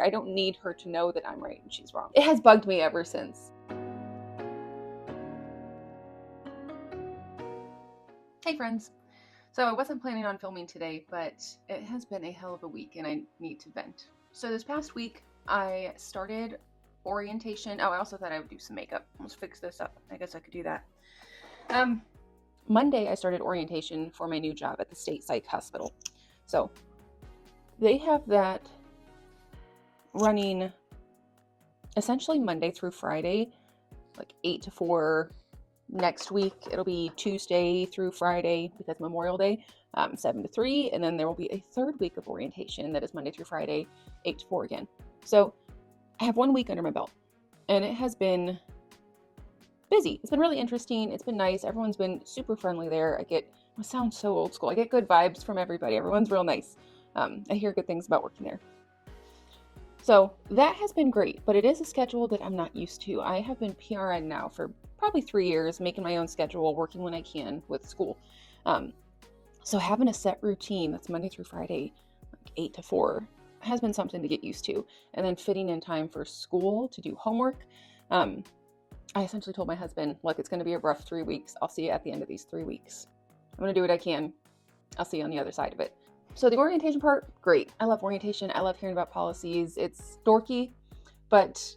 I don't need her to know that I'm right and she's wrong. It has bugged me ever since. Hey friends. So I wasn't planning on filming today, but it has been a hell of a week and I need to vent. So this past week, I started orientation. Oh, I also thought I would do some makeup. Let's fix this up. I guess I could do that. Monday, I started orientation for my new job at the state psych hospital. So they have that running essentially Monday through Friday, like 8 to 4. Next week, it'll be Tuesday through Friday because Memorial Day, 7 to 3. And then there will be a third week of orientation that is Monday through Friday, 8 to 4 again. So I have 1 week under my belt and it has been busy. It's been really interesting. It's been nice. Everyone's been super friendly there. I sound so old school. I get good vibes from everybody. Everyone's real nice. I hear good things about working there. So that has been great, but it is a schedule that I'm not used to. I have been PRN now for probably 3 years, making my own schedule, working when I can with school. So having a set routine that's Monday through Friday, like 8 to 4, has been something to get used to. And then fitting in time for school to do homework. I essentially told my husband, look, it's going to be a rough 3 weeks. I'll see you at the end of these 3 weeks. I'm going to do what I can. I'll see you on the other side of it. So the orientation part, great. I love orientation. I love hearing about policies. It's dorky, but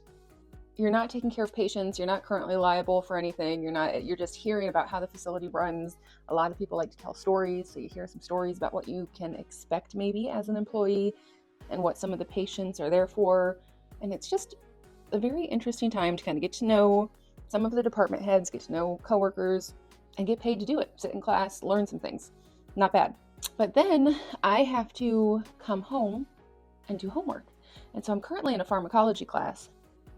you're not taking care of patients. You're not currently liable for anything. You're just hearing about how the facility runs. A lot of people like to tell stories. So you hear some stories about what you can expect maybe as an employee and what some of the patients are there for. And it's just a very interesting time to kind of get to know some of the department heads, get to know coworkers, and get paid to do it. Sit in class, learn some things. Not bad. But then I have to come home and do homework. And so I'm currently in a pharmacology class.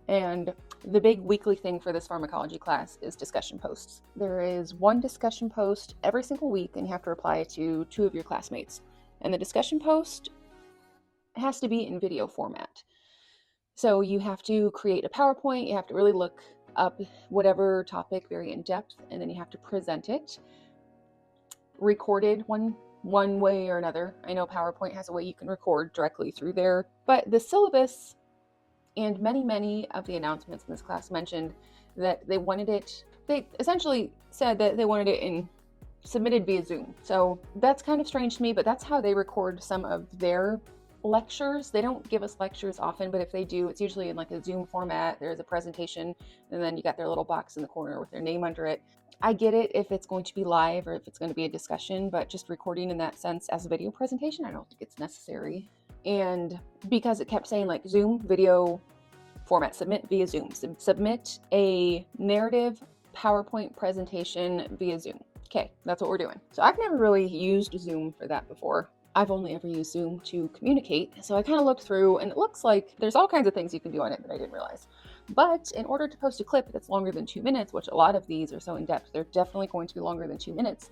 And the big weekly thing for this pharmacology class is discussion posts. There is one discussion post every single week, and you have to reply to 2 of your classmates. And the discussion post has to be in video format. So you have to create a PowerPoint. You have to really look up whatever topic very in depth, and then you have to present it recorded one way or another. I know PowerPoint has a way you can record directly through there, but the syllabus and many of the announcements in this class mentioned that they essentially said that they wanted it submitted via Zoom. So that's kind of strange to me, but that's how they record some of their lectures. They don't give us lectures often, but if they do, it's usually in like a Zoom format. There's a presentation, and then you got their little box in the corner with their name under it. I get it if it's going to be live or if it's going to be a discussion, but just recording in that sense as a video presentation, I don't think it's necessary. And because it kept saying like Zoom video format, submit via Zoom, submit a narrative PowerPoint presentation via Zoom. Okay, that's what we're doing. So I've never really used Zoom for that before. I've only ever used Zoom to communicate. So I kind of looked through, and it looks like there's all kinds of things you can do on it that I didn't realize. But in order to post a clip that's longer than 2 minutes, which a lot of these are so in depth, they're definitely going to be longer than 2 minutes,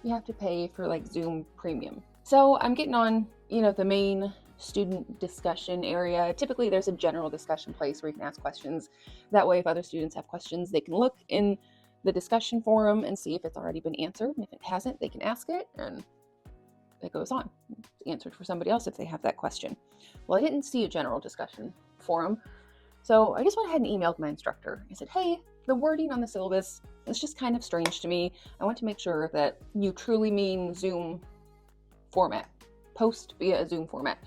you have to pay for like Zoom Premium. So I'm getting on, the main student discussion area. Typically there's a general discussion place where you can ask questions. That way, if other students have questions, they can look in the discussion forum and see if it's already been answered. And if it hasn't, they can ask it, and it goes on. It's answered for somebody else if they have that question. Well, I didn't see a general discussion forum, so I just went ahead and emailed my instructor. I said, hey, the wording on the syllabus is just kind of strange to me. I want to make sure that you truly mean Zoom format, post via a Zoom format.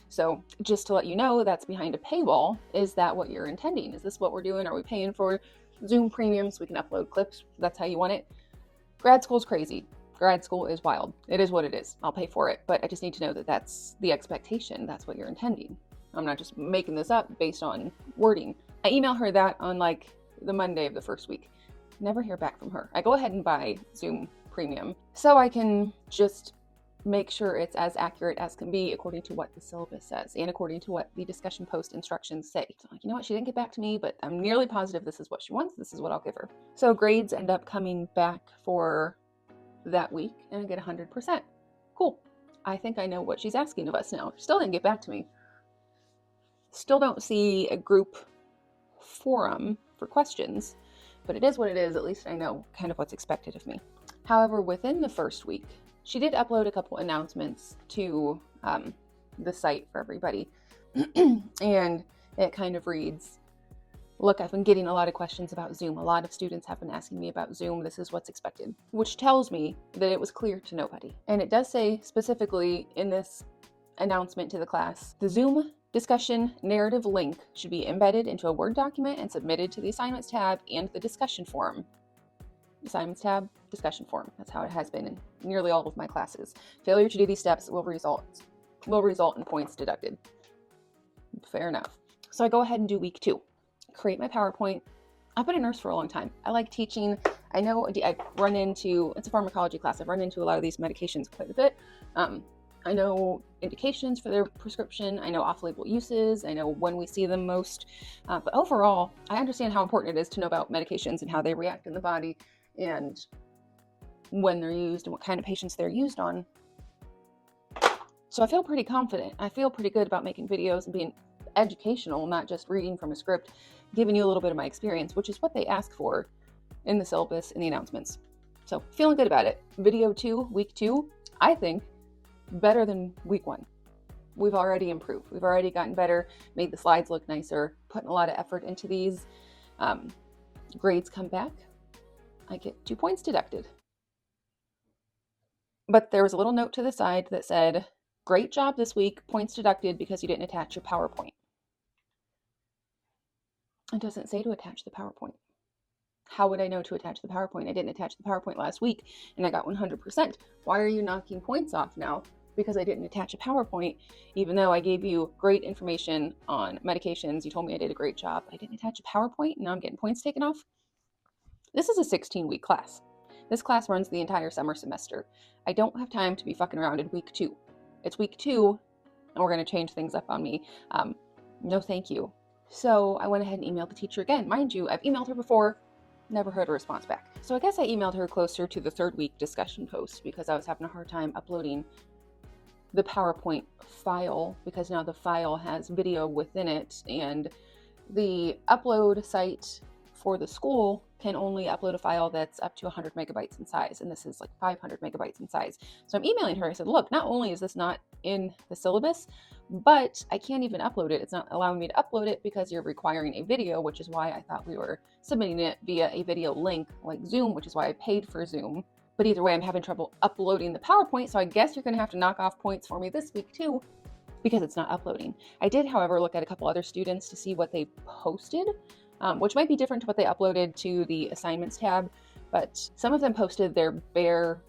So just to let you know, that's behind a paywall. Is that what you're intending? Is this what we're doing? Are we paying for Zoom Premium so we can upload clips? That's how you want it? Grad school's crazy. Grad school is wild. It is what it is. I'll pay for it, but I just need to know that that's the expectation. That's what you're intending. I'm not just making this up based on wording. I email her that on like the Monday of the first week. Never hear back from her. I go ahead and buy Zoom Premium so I can just make sure it's as accurate as can be according to what the syllabus says and according to what the discussion post instructions say. So like, you know what, she didn't get back to me, but I'm nearly positive this is what she wants. This is what I'll give her. So grades end up coming back for that week and I get 100%. Cool. I think I know what she's asking of us now. Still didn't get back to me. Still don't see a group forum for questions, but it is what it is. At least I know kind of what's expected of me. However, within the first week, she did upload a couple announcements to the site for everybody. And it kind of reads, look, I've been getting a lot of questions about Zoom. A lot of students have been asking me about Zoom. This is what's expected, which tells me that it was clear to nobody. And it does say specifically in this announcement to the class, the Zoom discussion narrative link should be embedded into a Word document and submitted to the assignments tab and the discussion forum. Assignments tab, discussion forum. That's how it has been in nearly all of my classes. Failure to do these steps will result in points deducted. Fair enough. So I go ahead and do week 2. Create my PowerPoint. I've been a nurse for a long time. I like teaching. I know I've run into, it's a pharmacology class, I've run into a lot of these medications quite a bit. I know indications for their prescription. I know off-label uses. I know when we see them most. But overall, I understand how important it is to know about medications and how they react in the body and when they're used and what kind of patients they're used on. So I feel pretty confident. I feel pretty good about making videos and being educational, not just reading from a script, giving you a little bit of my experience, which is what they ask for in the syllabus, in the announcements. So feeling good about it. Video 2, week 2, I think better than week 1. We've already improved. We've already gotten better, made the slides look nicer, putting a lot of effort into these. Grades come back. I get 2 points deducted. But there was a little note to the side that said, great job this week, points deducted because you didn't attach your PowerPoint. It doesn't say to attach the PowerPoint. How would I know to attach the PowerPoint? I didn't attach the PowerPoint last week and I got 100%. Why are you knocking points off now? Because I didn't attach a PowerPoint, even though I gave you great information on medications. You told me I did a great job. I didn't attach a PowerPoint and now I'm getting points taken off. This is a 16-week class. This class runs the entire summer semester. I don't have time to be fucking around in week 2. It's week 2 and we're going to change things up on me. No, thank you. So I went ahead and emailed the teacher again. Mind you, I've emailed her before, never heard a response back. So I guess I emailed her closer to the 3rd week discussion post because I was having a hard time uploading the PowerPoint file because now the file has video within it and the upload site for the school can only upload a file that's up to 100 megabytes in size, and this is like 500 megabytes in size. So I'm emailing her. I said, look, not only is this not in the syllabus, but I can't even upload it. It's not allowing me to upload it because you're requiring a video, which is why I thought we were submitting it via a video link like Zoom, which is why I paid for Zoom. But either way, I'm having trouble uploading the PowerPoint, so I guess you're going to have to knock off points for me this week too, because it's not uploading. I did, however, look at a couple other students to see what they posted, which might be different to what they uploaded to the assignments tab, but some of them posted their bare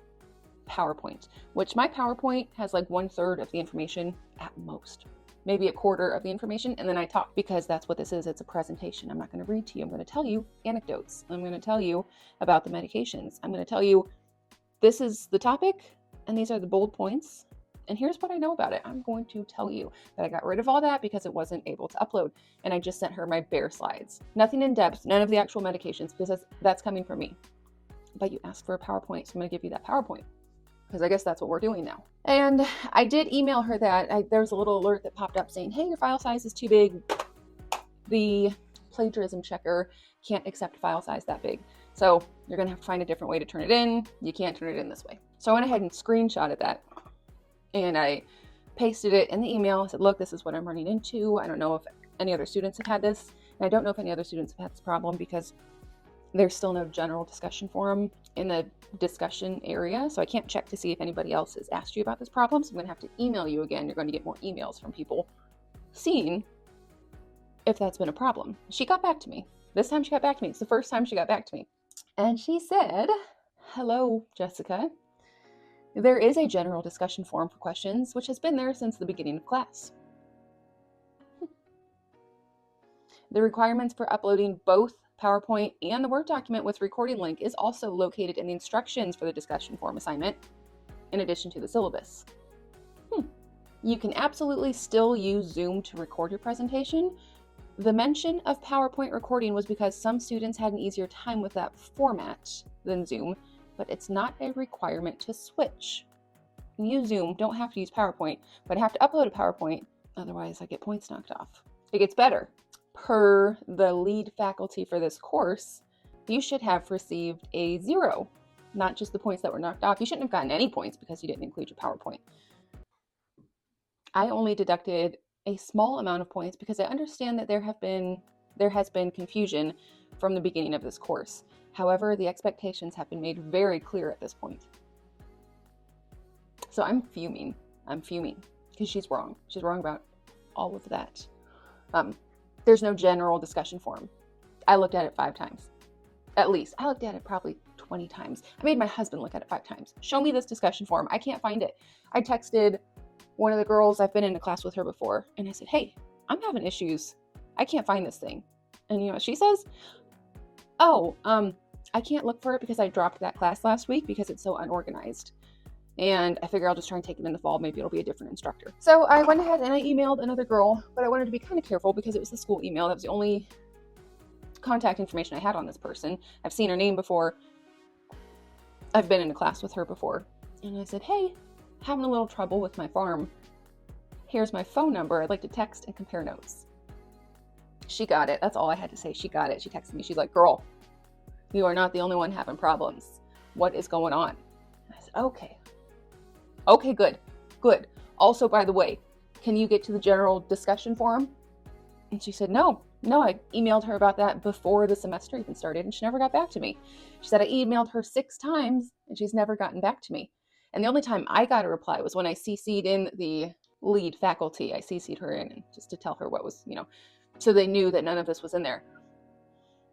PowerPoint, which my PowerPoint has like 1/3 of the information at most, maybe 1/4 of the information, and then I talk because that's what this is. It's a presentation. I'm not going to read to you. I'm going to tell you anecdotes. I'm going to tell you about the medications. I'm going to tell you this is the topic, and these are the bold points, and here's what I know about it. I'm going to tell you that I got rid of all that because it wasn't able to upload, and I just sent her my bare slides. Nothing in depth, none of the actual medications, because that's coming from me. But you asked for a PowerPoint, so I'm going to give you that PowerPoint, because I guess that's what we're doing now. And I did email her that. There's a little alert that popped up saying, hey, your file size is too big. The plagiarism checker can't accept file size that big. So you're going to have to find a different way to turn it in. You can't turn it in this way. So I went ahead and screenshotted that. And I pasted it in the email. I said, look, this is what I'm running into. I don't know if any other students have had this. And I don't know if any other students have had this problem because there's still no general discussion forum in the discussion area. So I can't check to see if anybody else has asked you about this problem. So I'm going to have to email you again. You're going to get more emails from people seeing if that's been a problem. She got back to me. This time she got back to me. It's the first time she got back to me. And she said, hello, Jessica. There is a general discussion forum for questions, which has been there since the beginning of class. The requirements for uploading both PowerPoint and the Word document with recording link is also located in the instructions for the discussion forum assignment, in addition to the syllabus. You can absolutely still use Zoom to record your presentation. The mention of PowerPoint recording was because some students had an easier time with that format than Zoom, but it's not a requirement to switch. You can use Zoom, don't have to use PowerPoint, but I have to upload a PowerPoint, otherwise I get points knocked off. It gets better. Per the lead faculty for this course, you should have received a 0, not just the points that were knocked off. You shouldn't have gotten any points because you didn't include your PowerPoint. I only deducted a small amount of points because I understand that there has been confusion from the beginning of this course. However, the expectations have been made very clear at this point. So I'm fuming because she's wrong. She's wrong about all of that. There's no general discussion forum. I looked at it 5 times. At least. I looked at it probably 20 times. I made my husband look at it 5 times. Show me this discussion forum. I can't find it. I texted one of the girls, I've been in a class with her before, and I said, hey, I'm having issues. I can't find this thing. And you know what she says? Oh, I can't look for it because I dropped that class last week because it's so unorganized. And I figure I'll just try and take it in the fall. Maybe it'll be a different instructor. So I went ahead and I emailed another girl, but I wanted to be kind of careful because it was the school email. That was the only contact information I had on this person. I've seen her name before. I've been in a class with her before. And I said, hey, having a little trouble with my farm. Here's my phone number. I'd like to text and compare notes. She got it. That's all I had to say. She got it. She texted me. She's like, girl, you are not the only one having problems. What is going on? I said, okay. Okay, good. Good. Also, by the way, can you get to the general discussion forum? And she said, no, I emailed her about that before the semester even started and she never got back to me. She said I emailed her 6 times and she's never gotten back to me. And the only time I got a reply was when I CC'd in the lead faculty. I CC'd her in just to tell her what was, so they knew that none of this was in there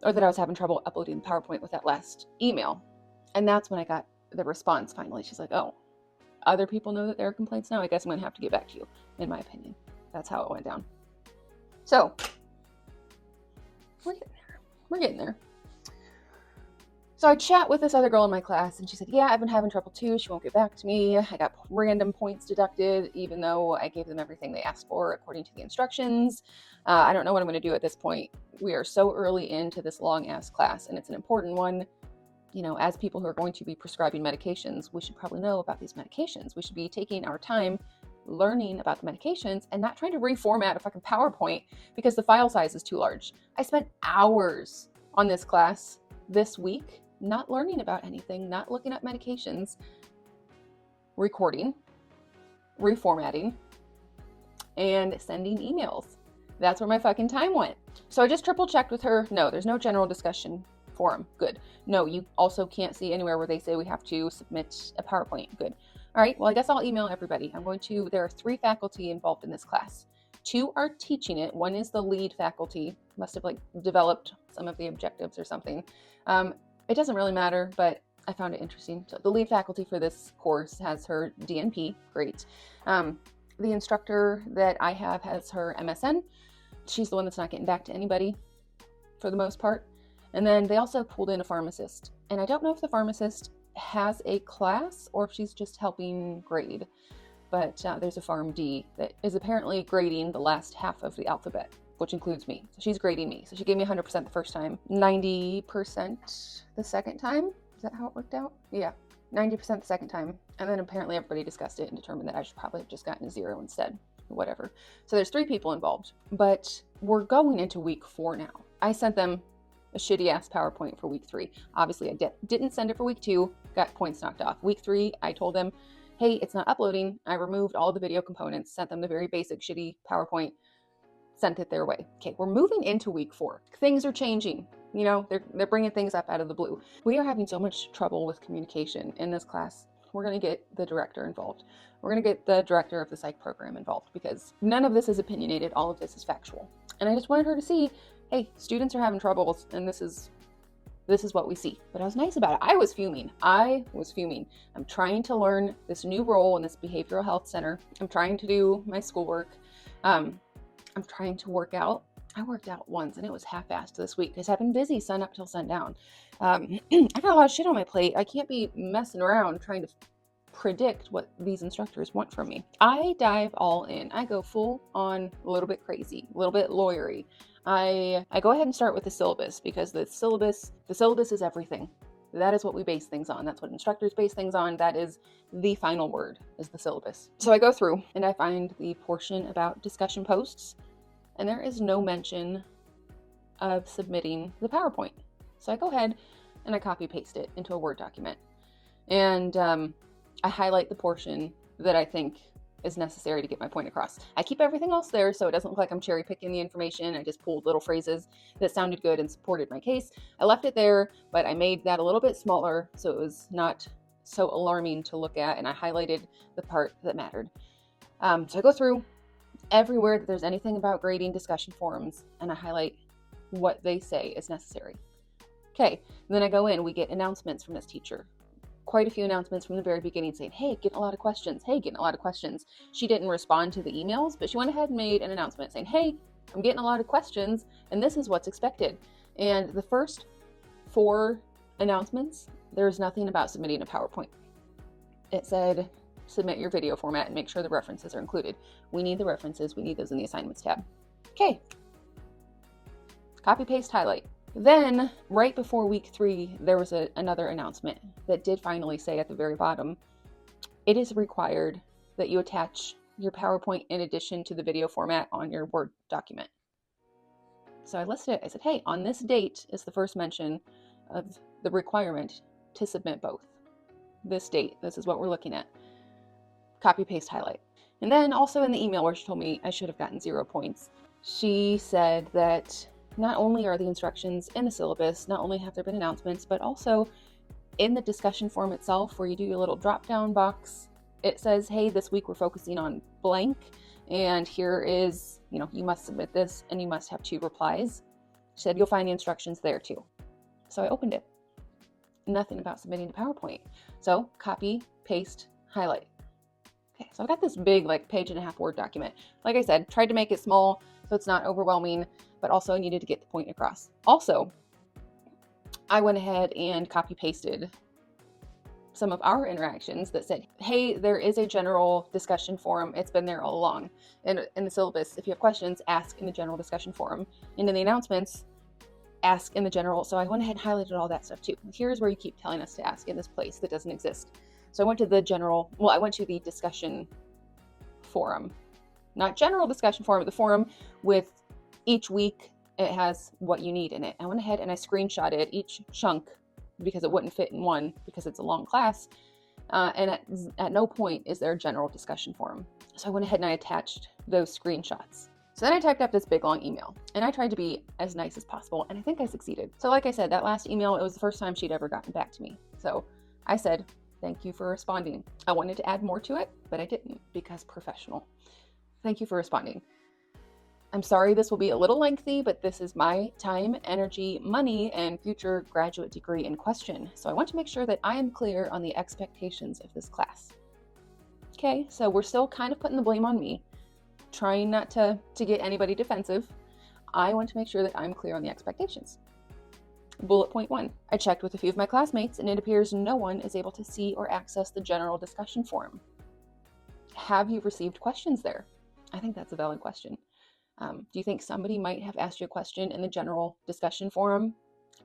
or that I was having trouble uploading the PowerPoint with that last email. And that's when I got the response finally. She's like, oh, other people know that there are complaints now. I guess I'm going to have to get back to you, in my opinion. That's how it went down. So, we're getting there. So I chat with this other girl in my class and she said, yeah, I've been having trouble too. She won't get back to me. I got random points deducted, even though I gave them everything they asked for according to the instructions. I don't know what I'm going to do at this point. We are so early into this long ass class and it's an important one. As people who are going to be prescribing medications, we should probably know about these medications. We should be taking our time learning about the medications and not trying to reformat a fucking PowerPoint because the file size is too large. I spent hours on this class this week, not learning about anything, not looking up medications, recording, reformatting, and sending emails. That's where my fucking time went. So I just triple checked with her. No, there's no general discussion forum. Good. No, you also can't see anywhere where they say we have to submit a PowerPoint. Good. All right. Well, I guess I'll email everybody. There are 3 faculty involved in this class. 2 are teaching it. 1 is the lead faculty. Must have developed some of the objectives or something. It doesn't really matter, but I found it interesting. So the lead faculty for this course has her DNP. Great. The instructor that I have has her MSN. She's the one that's not getting back to anybody for the most part. And then they also pulled in a pharmacist. And I don't know if the pharmacist has a class or if she's just helping grade. But there's a Pharm D that is apparently grading the last half of the alphabet, which includes me. So she's grading me. So she gave me 100% the first time, 90% the second time. Is that how it worked out? Yeah, 90% the second time. And then apparently everybody discussed it and determined that I should probably have just gotten a 0 instead, or whatever. So there's 3 people involved, but we're going into week 4 now. I sent them a shitty ass PowerPoint for week 3. Obviously I didn't send it for week 2, got points knocked off. Week 3, I told them, hey, it's not uploading. I removed all the video components, sent them the very basic shitty PowerPoint, sent it their way. Okay, we're moving into week 4. Things are changing. They're bringing things up out of the blue. We are having so much trouble with communication in this class. We're going to get the director involved. We're going to get the director of the psych program involved because none of this is opinionated. All of this is factual. And I just wanted her to see, hey, students are having troubles and this is what we see. But I was nice about it. I was fuming. I'm trying to learn this new role in this behavioral health center. I'm trying to do my schoolwork. I'm trying to work out. I worked out once and it was half-assed this week because I've been busy sun up till sundown. I got a lot of shit on my plate. I can't be messing around trying to predict what these instructors want from me. I dive all in. I go full on a little bit crazy, a little bit lawyery. I go ahead and start with the syllabus because the syllabus is everything. That is what we base things on. That's what instructors base things on. That is the final word, is the syllabus. So I go through and I find the portion about discussion posts, and there is no mention of submitting the PowerPoint. So I go ahead and I copy paste it into a Word document. And I highlight the portion that I think is necessary to get my point across. I keep everything else there so it doesn't look like I'm cherry picking the information. I just pulled little phrases that sounded good and supported my case. I left it there, but I made that a little bit smaller so it was not so alarming to look at, and I highlighted the part that mattered. So I go through everywhere that there's anything about grading discussion forums, and I highlight what they say is necessary. Okay, and then I go in, we get announcements from this teacher. Quite a few announcements from the very beginning saying, hey, getting a lot of questions. Hey, getting a lot of questions. She didn't respond to the emails, but she went ahead and made an announcement saying, hey, I'm getting a lot of questions, and this is what's expected. And the first 4 announcements, there's nothing about submitting a PowerPoint. It said, submit your video format and make sure the references are included. We need the references. We need those in the assignments tab. Okay. Copy, paste, highlight. Then, right before week 3, there was another announcement that did finally say at the very bottom, it is required that you attach your PowerPoint in addition to the video format on your Word document. So I listed it. I said, hey, on this date is the first mention of the requirement to submit both. This date, this is what we're looking at. Copy, paste, highlight. And then also in the email where she told me I should have gotten 0 points, she said that not only are the instructions in the syllabus, not only have there been announcements, but also in the discussion form itself where you do your little drop-down box, it says, hey, this week we're focusing on blank, and here is, you must submit this and you must have 2 replies. She said, you'll find the instructions there too. So I opened it. Nothing about submitting to PowerPoint. So copy, paste, highlight. Okay, so I've got this big, 1.5-page Word document. Like I said, tried to make it small so it's not overwhelming, but also I needed to get the point across. Also, I went ahead and copy pasted some of our interactions that said, hey, there is a general discussion forum. It's been there all along. And in the syllabus, if you have questions, ask in the general discussion forum. And in the announcements, ask in the general. So I went ahead and highlighted all that stuff too. Here's where you keep telling us to ask in this place that doesn't exist. So I went to the discussion forum, not general discussion forum, but the forum with each week. It has what you need in it. I went ahead and I screenshotted each chunk because it wouldn't fit in one because it's a long class. And at no point is there a general discussion forum. So I went ahead and I attached those screenshots. So then I typed up this big long email and I tried to be as nice as possible. And I think I succeeded. So like I said, that last email, it was the first time she'd ever gotten back to me. So I said, thank you for responding. I wanted to add more to it, but I didn't because professional. Thank you for responding. I'm sorry this will be a little lengthy, but this is my time, energy, money, and future graduate degree in question. So I want to make sure that I am clear on the expectations of this class. Okay, so we're still kind of putting the blame on me, trying not to get anybody defensive. I want to make sure that I'm clear on the expectations. Bullet point 1. I checked with a few of my classmates and it appears no one is able to see or access the general discussion forum. Have you received questions there? I think that's a valid question. Do you think somebody might have asked you a question in the general discussion forum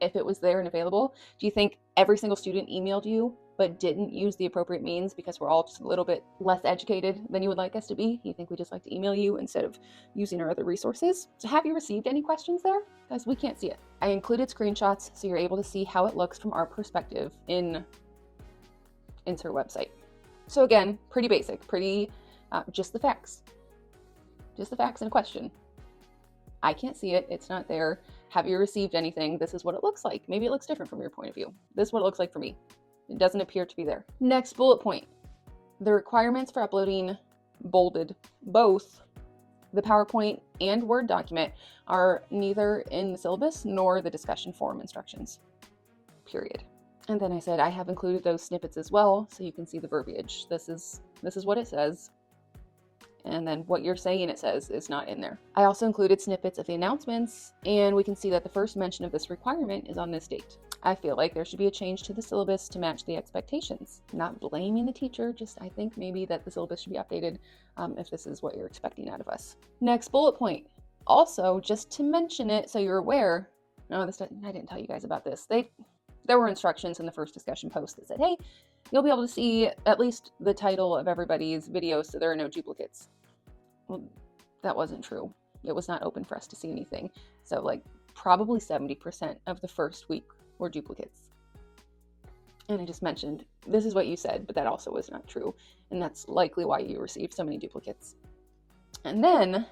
if it was there and available? Do you think every single student emailed you but didn't use the appropriate means because we're all just a little bit less educated than you would like us to be? You think we just like to email you instead of using our other resources? So have you received any questions there? Because we can't see it. I included screenshots so you're able to see how it looks from our perspective in insert website. So again, pretty basic, just the facts. Just the facts in a question. I can't see it. It's not there. Have you received anything? This is what it looks like. Maybe it looks different from your point of view. This is what it looks like for me. It doesn't appear to be there. Next bullet point. The requirements for uploading bolded both the PowerPoint and Word document are neither in the syllabus nor the discussion forum instructions. Period. And then I said I have included those snippets as well so you can see the verbiage. This is what it says. And then what you're saying it says is not in there. I also included snippets of the announcements, and we can see that the first mention of this requirement is on this date. I feel like there should be a change to the syllabus to match the expectations. Not blaming the teacher, just I think maybe that the syllabus should be updated if this is what you're expecting out of us. Next bullet point. Also, just to mention it so you're aware, I didn't tell you guys about this. There were instructions in the first discussion post that said, hey, you'll be able to see at least the title of everybody's video so there are no duplicates. Well, that wasn't true. It was not open for us to see anything. So probably 70% of the first week were duplicates. And I just mentioned, this is what you said, but that also was not true. And that's likely why you received so many duplicates. And then,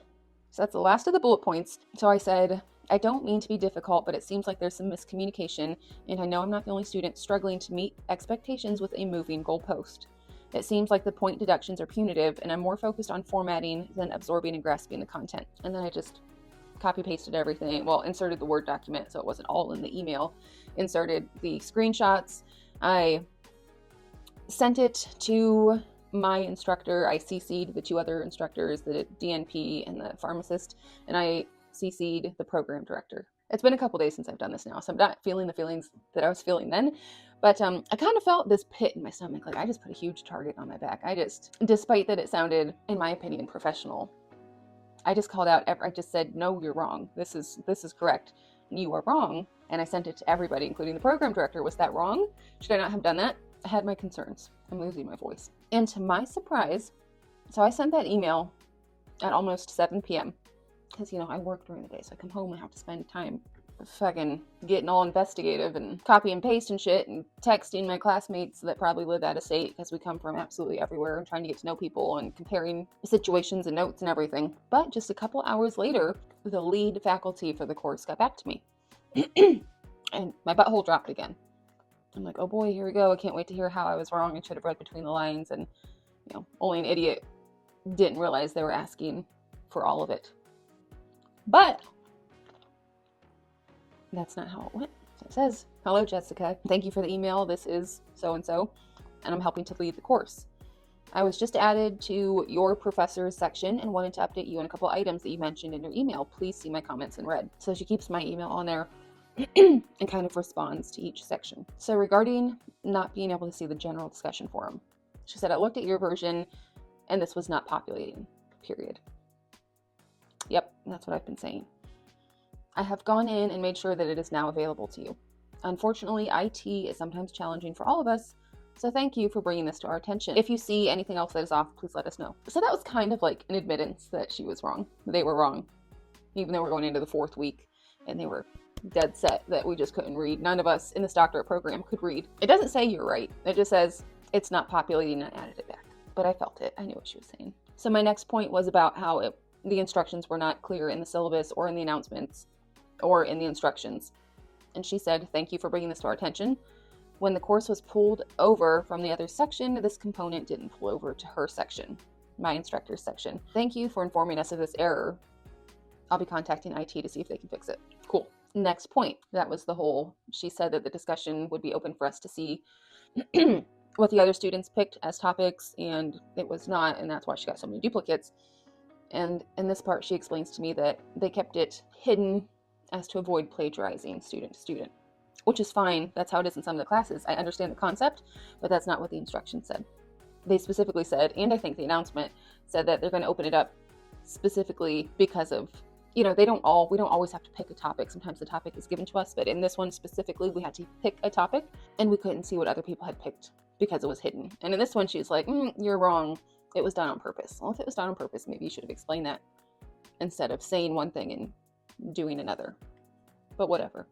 so that's the last of the bullet points. So I said, I don't mean to be difficult, but it seems like there's some miscommunication, and I know I'm not the only student struggling to meet expectations with a moving goalpost. It seems like the point deductions are punitive, and I'm more focused on formatting than absorbing and grasping the content. And then I just copy pasted everything. Well, inserted the Word document so it wasn't all in the email. Inserted the screenshots. I sent it to my instructor. I CC'd the two other instructors, the DNP and the pharmacist, and I CC'd the program director. It's been a couple days since I've done this now, so I'm not feeling the feelings that I was feeling then. But I kind of felt this pit in my stomach, like I just put a huge target on my back. Despite that it sounded, in my opinion, professional, I just called out, I just said, no, you're wrong. This is correct. You are wrong. And I sent it to everybody, including the program director. Was that wrong? Should I not have done that? I had my concerns. I'm losing my voice. And to my surprise, so I sent that email at almost 7 p.m. because, I work during the day, so I come home and have to spend time fucking getting all investigative and copy and paste and shit and texting my classmates that probably live out of state because we come from absolutely everywhere and trying to get to know people and comparing situations and notes and everything. But just a couple hours later, the lead faculty for the course got back to me and my butthole dropped again. I'm like, oh boy, here we go. I can't wait to hear how I was wrong and should have read between the lines. And, only an idiot didn't realize they were asking for all of it. But that's not how it went. So it says, hello, Jessica. Thank you for the email. This is so-and-so, and I'm helping to lead the course. I was just added to your professor's section and wanted to update you on a couple items that you mentioned in your email. Please see my comments in red. So she keeps my email on there and kind of responds to each section. So regarding not being able to see the general discussion forum, she said, I looked at your version and this was not populating, period. Yep, that's what I've been saying. I have gone in and made sure that it is now available to you. Unfortunately, IT is sometimes challenging for all of us, so thank you for bringing this to our attention. If you see anything else that is off, please let us know. So that was kind of like an admittance that she was wrong. They were wrong, even though we're going into the 4th week, and they were dead set that we just couldn't read. None of us in this doctorate program could read. It doesn't say you're right. It just says it's not populating and added it back. But I felt it. I knew what she was saying. So my next point was about how the instructions were not clear in the syllabus or in the announcements or in the instructions. And she said, thank you for bringing this to our attention. When the course was pulled over from the other section, this component didn't pull over to her section, my instructor's section. Thank you for informing us of this error. I'll be contacting IT to see if they can fix it. Cool. Next point. That was the whole, she said that the discussion would be open for us to see what the other students picked as topics, and it was not, and that's why she got so many duplicates. And in this part, she explains to me that they kept it hidden as to avoid plagiarizing student to student, which is fine. That's how it is in some of the classes. I understand the concept, but that's not what the instructions said. They specifically said, and I think the announcement said, that they're going to open it up specifically because of, we don't always have to pick a topic. Sometimes the topic is given to us, but in this one specifically, we had to pick a topic and we couldn't see what other people had picked because it was hidden. And in this one, she was like, you're wrong. It was done on purpose. Well, if it was done on purpose, maybe you should have explained that instead of saying one thing and doing another. But whatever.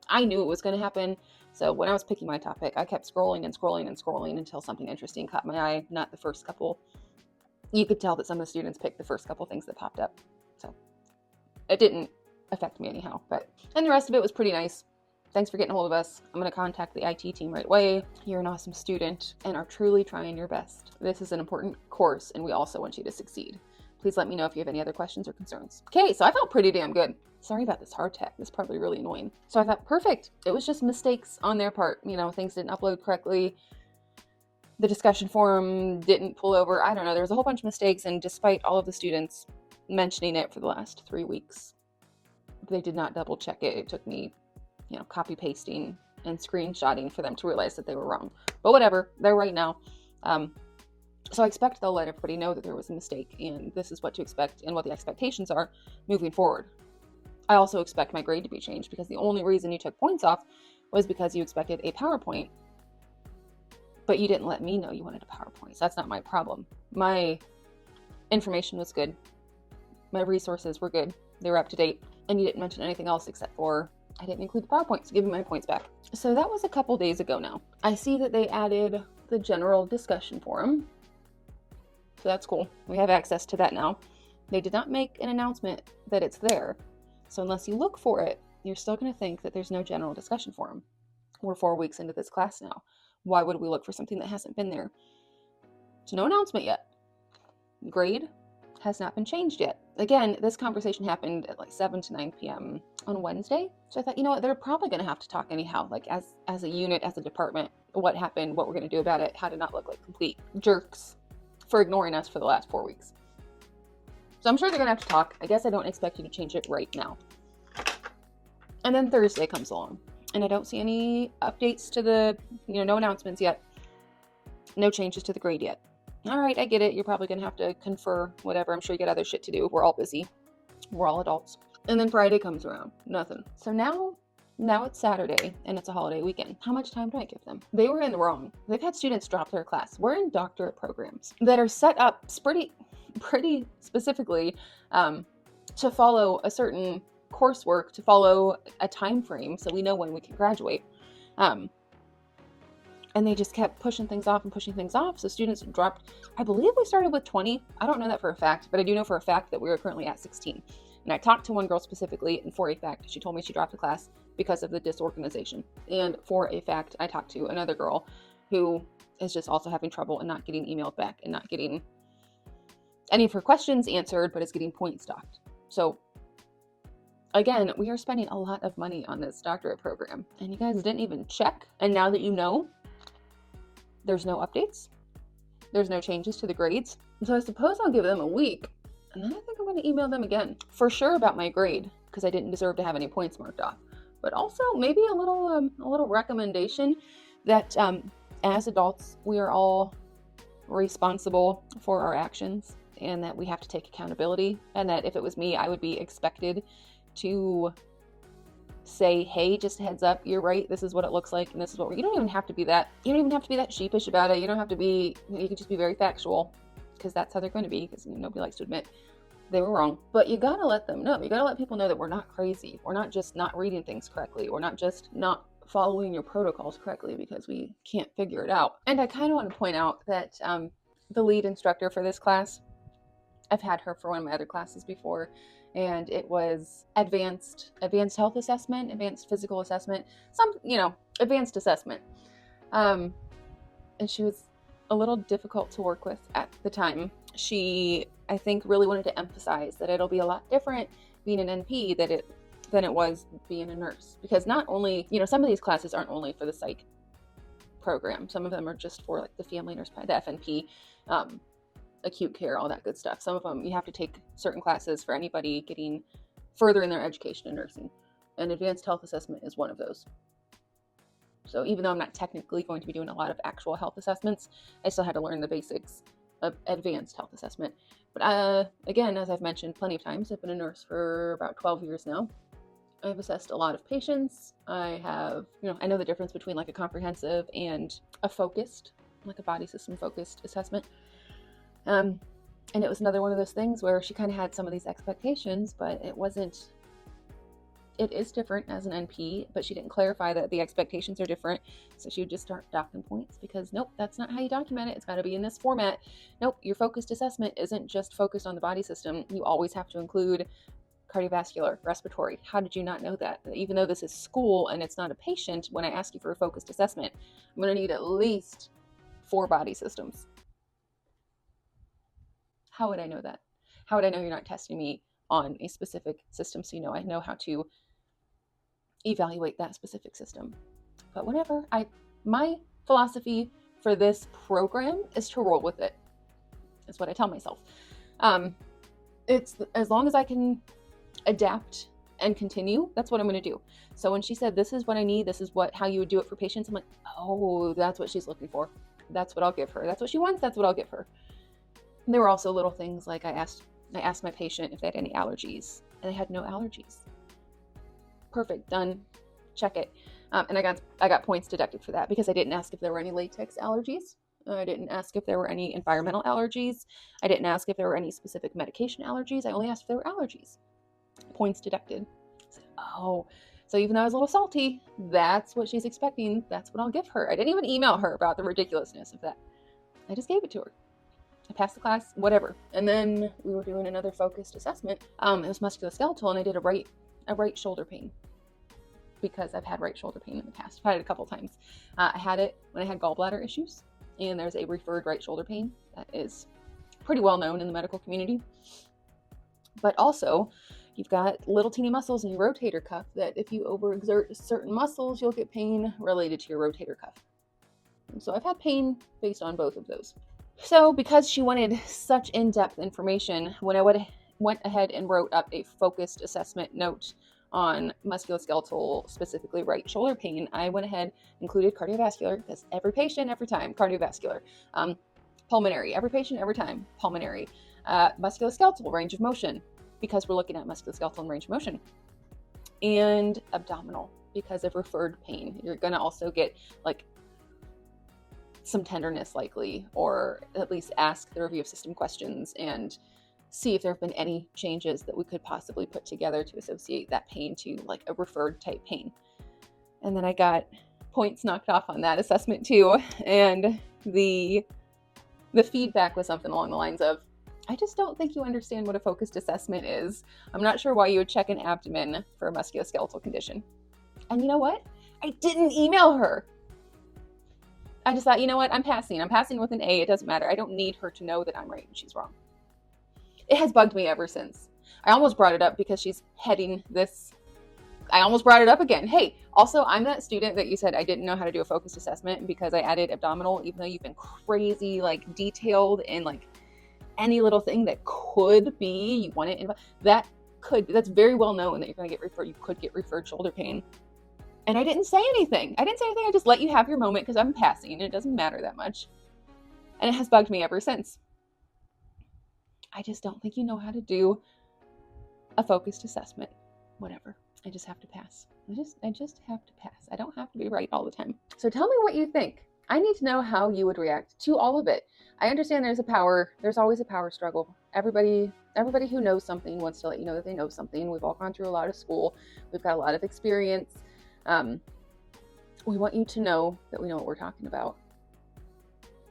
I knew it was going to happen. So when I was picking my topic, I kept scrolling and scrolling and scrolling until something interesting caught my eye. Not the first couple. You could tell that some of the students picked the first couple things that popped up. So it didn't affect me anyhow. And the rest of it was pretty nice. Thanks for getting a hold of us. I'm going to contact the IT team right away. You're an awesome student and are truly trying your best. This is an important course and we also want you to succeed. Please let me know if you have any other questions or concerns. Okay, so I felt pretty damn good. Sorry about this hardtack. This is probably really annoying. So I thought, perfect. It was just mistakes on their part. Things didn't upload correctly. The discussion forum didn't pull over. I don't know. There was a whole bunch of mistakes, and despite all of the students mentioning it for the last 3 weeks, they did not double check it. It took me, copy pasting and screenshotting for them to realize that they were wrong. But whatever, they're right now. So I expect they'll let everybody know that there was a mistake and this is what to expect and what the expectations are moving forward. I also expect my grade to be changed because the only reason you took points off was because you expected a PowerPoint, but you didn't let me know you wanted a PowerPoint. So that's not my problem. My information was good. My resources were good. They were up to date. And you didn't mention anything else except for I didn't include the PowerPoint, so give me my points back. So that was a couple days ago now. I see that they added the general discussion forum. So that's cool. We have access to that now. They did not make an announcement that it's there. So unless you look for it, you're still going to think that there's no general discussion forum. We're 4 weeks into this class now. Why would we look for something that hasn't been there? There's no announcement yet. Grade has not been changed yet. Again, this conversation happened at like 7 to 9 p.m. on Wednesday. So I thought, you know what, they're probably going to have to talk anyhow, like as a unit, as a department, what happened, what we're going to do about it, how to not look like complete jerks for ignoring us for the last 4 weeks. So I'm sure they're going to have to talk. I guess I don't expect you to change it right now. And then Thursday comes along, and I don't see any updates to the, no announcements yet. No changes to the grade yet. All right, I get it. You're probably going to have to confer, whatever. I'm sure you got other shit to do. We're all busy. We're all adults. And then Friday comes around. Nothing. So now it's Saturday, and it's a holiday weekend. How much time do I give them? They were in the wrong. They've had students drop their class. We're in doctorate programs that are set up pretty specifically to follow a certain coursework, to follow a time frame so we know when we can graduate. And they just kept pushing things off. So students dropped, I believe we started with 20. I don't know that for a fact, but I do know for a fact that we are currently at 16. And I talked to one girl specifically, and for a fact, she told me she dropped the class because of the disorganization. And for a fact, I talked to another girl who is just also having trouble and not getting emailed back and not getting any of her questions answered, but is getting points docked. So again, we are spending a lot of money on this doctorate program, and you guys didn't even check. And now that you know, there's no updates. There's no changes to the grades. So I suppose I'll give them a week, and then I think I'm going to email them again for sure about my grade, because I didn't deserve to have any points marked off. But also maybe a little recommendation that as adults, we are all responsible for our actions, and that we have to take accountability, and that if it was me, I would be expected to say, hey, just a heads up, you're right, this is what it looks like, and this is what you don't even have to be that sheepish about it. You can just be very factual, because that's how they're going to be, because nobody likes to admit they were wrong. But you gotta let them know. You gotta let people know that we're not crazy. We're not just not reading things correctly. We're not just not following your protocols correctly because we can't figure it out. And I kind of want to point out that the lead instructor for this class, I've had her for one of my other classes before, and it was advanced health assessment, advanced physical assessment, advanced assessment. And she was a little difficult to work with at the time. She, I think, really wanted to emphasize that it'll be a lot different being an NP than it was being a nurse. Because not only, some of these classes aren't only for the psych program. Some of them are just for like the family nurse, the FNP, acute care, all that good stuff. Some of them you have to take certain classes for anybody getting further in their education in nursing. And advanced health assessment is one of those. So even though I'm not technically going to be doing a lot of actual health assessments, I still had to learn the basics of advanced health assessment. But again, as I've mentioned plenty of times, I've been a nurse for about 12 years now. I've assessed a lot of patients. I have, I know the difference between like a comprehensive and a focused, like a body system focused assessment. And it was another one of those things where she kind of had some of these expectations, but it is different as an NP, but she didn't clarify that the expectations are different. So she would just start docking points because nope, that's not how you document it. It's got to be in this format. Nope, your focused assessment isn't just focused on the body system. You always have to include cardiovascular, respiratory. How did you not know that? Even though this is school and it's not a patient, when I ask you for a focused assessment, I'm going to need at least 4 body systems. How would I know that? How would I know you're not testing me on a specific system so I know how to evaluate that specific system? But whatever. My philosophy for this program is to roll with it. That's what I tell myself. It's as long as I can adapt and continue, that's what I'm going to do. So when she said, this is what I need, this is how you would do it for patients, I'm like, oh, that's what she's looking for. That's what I'll give her. That's what she wants. That's what I'll give her. And there were also little things like I asked my patient if they had any allergies, and they had no allergies. Perfect, done, check it. And I got points deducted for that because I didn't ask if there were any latex allergies. I didn't ask if there were any environmental allergies. I didn't ask if there were any specific medication allergies. I only asked if there were allergies. Points deducted. Oh, So even though I was a little salty, that's what she's expecting. That's what I'll give her. I didn't even email her about the ridiculousness of that. I just gave it to her. I passed the class, whatever. And then we were doing another focused assessment. It was musculoskeletal, and I did a right shoulder pain, because I've had right shoulder pain in the past. I've had it a couple times. I had it when I had gallbladder issues, and there's a referred right shoulder pain that is pretty well known in the medical community. But also, you've got little teeny muscles in your rotator cuff that if you overexert certain muscles, you'll get pain related to your rotator cuff. And so I've had pain based on both of those. So because she wanted such in-depth information, when I went ahead and wrote up a focused assessment note on musculoskeletal, specifically right shoulder pain, I went ahead, included cardiovascular, because every patient, every time, cardiovascular, pulmonary, every patient, every time, pulmonary, musculoskeletal, range of motion, because we're looking at musculoskeletal and range of motion, and abdominal, because of referred pain. You're going to also get like some tenderness likely, or at least ask the review of system questions and see if there have been any changes that we could possibly put together to associate that pain to like a referred type pain. And then I got points knocked off on that assessment too. And the feedback was something along the lines of, I just don't think you understand what a focused assessment is. I'm not sure why you would check an abdomen for a musculoskeletal condition. And you know what? I didn't email her. I just thought, you know what? I'm passing with an A. It doesn't matter. I don't need her to know that I'm right and she's wrong. It has bugged me ever since. I almost brought it up because she's heading this. I almost brought it up again. Hey, also, I'm that student that you said I didn't know how to do a focused assessment because I added abdominal, even though you've been crazy, like detailed and like any little thing that could be, you want it, that's very well known that you're going to get referred. You could get referred shoulder pain. And I didn't say anything. I just let you have your moment because I'm passing and it doesn't matter that much. And it has bugged me ever since. I just don't think you know how to do a focused assessment. Whatever. I just have to pass. I just have to pass. I don't have to be right all the time. So tell me what you think. I need to know how you would react to all of it. I understand there's always a power struggle. Everybody who knows something wants to let you know that they know something. We've all gone through a lot of school. We've got a lot of experience. We want you to know that we know what we're talking about.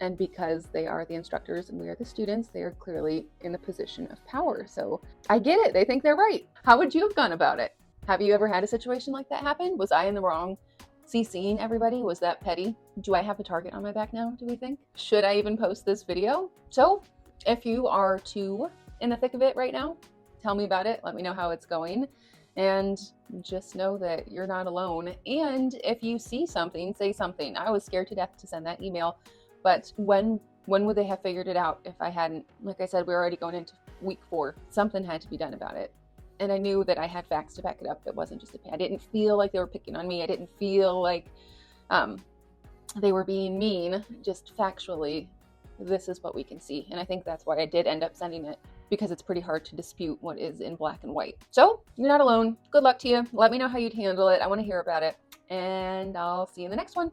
And because they are the instructors and we are the students, they are clearly in the position of power. So I get it. They think they're right. How would you have gone about it? Have you ever had a situation like that happen? Was I in the wrong CCing everybody? Was that petty? Do I have a target on my back now, do we think? Should I even post this video? So if you are too in the thick of it right now, tell me about it. Let me know how it's going. And just know that you're not alone. And if you see something, say something. I was scared to death to send that email. But when would they have figured it out if I hadn't? Like I said, we're already going into week 4. Something had to be done about it. And I knew that I had facts to back it up. It wasn't just I didn't feel like they were picking on me. I didn't feel like they were being mean. Just factually, this is what we can see. And I think that's why I did end up sending it, because it's pretty hard to dispute what is in black and white. So you're not alone. Good luck to you. Let me know how you'd handle it. I want to hear about it. And I'll see you in the next one.